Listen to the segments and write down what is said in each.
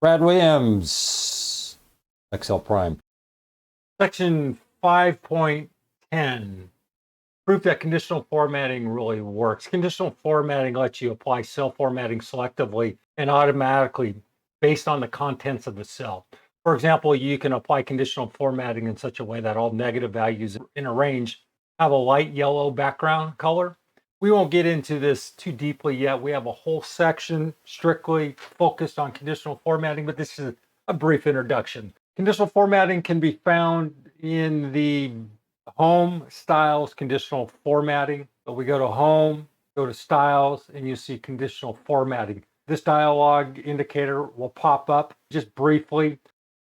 Brad Williams, Excel Prime. Section 5.10, proof that conditional formatting really works. Conditional formatting lets you apply cell formatting selectively and automatically based on the contents of the cell. For example, you can apply conditional formatting in such a way that all negative values in a range have a light yellow background color. We won't get into this too deeply yet. We have a whole section strictly focused on conditional formatting, but this is a brief introduction. Conditional formatting can be found in the Home, Styles, Conditional Formatting. So we go to Home, go to Styles, and you see Conditional Formatting. This dialog indicator will pop up. Just briefly,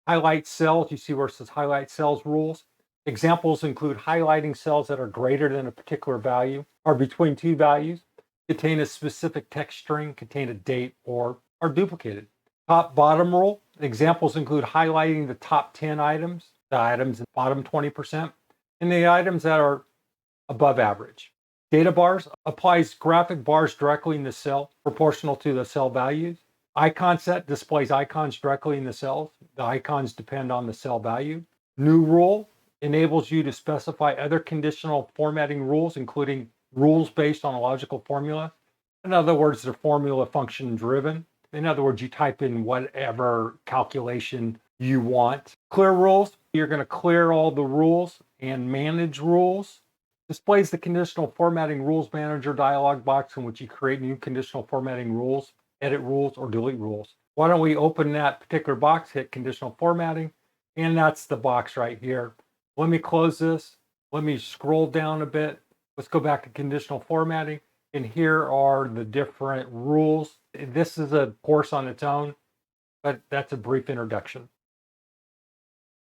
highlight cells. You see where it says Highlight Cells Rules. Examples include highlighting cells that are greater than a particular value or between two values, contain a specific text string, contain a date, or are duplicated. Top bottom rule. Examples include highlighting the top 10 items, the items in the bottom 20%, and the items that are above average. Data bars applies graphic bars directly in the cell, proportional to the cell values. Icon set displays icons directly in the cells. The icons depend on the cell value. New rule enables you to specify other conditional formatting rules, including rules based on a logical formula. In other words, they're formula function driven. In other words, you type in whatever calculation you want. Clear rules, you're going to clear all the rules and manage rules. Displays the conditional formatting rules manager dialog box in which you create new conditional formatting rules, edit rules, or delete rules. Why don't we open that particular box, hit conditional formatting, and that's the box right here. Let me close this. Let me scroll down a bit. Let's go back to conditional formatting. And here are the different rules. This is a course on its own, but that's a brief introduction.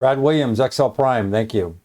Brad Williams, Excel Prime. Thank you.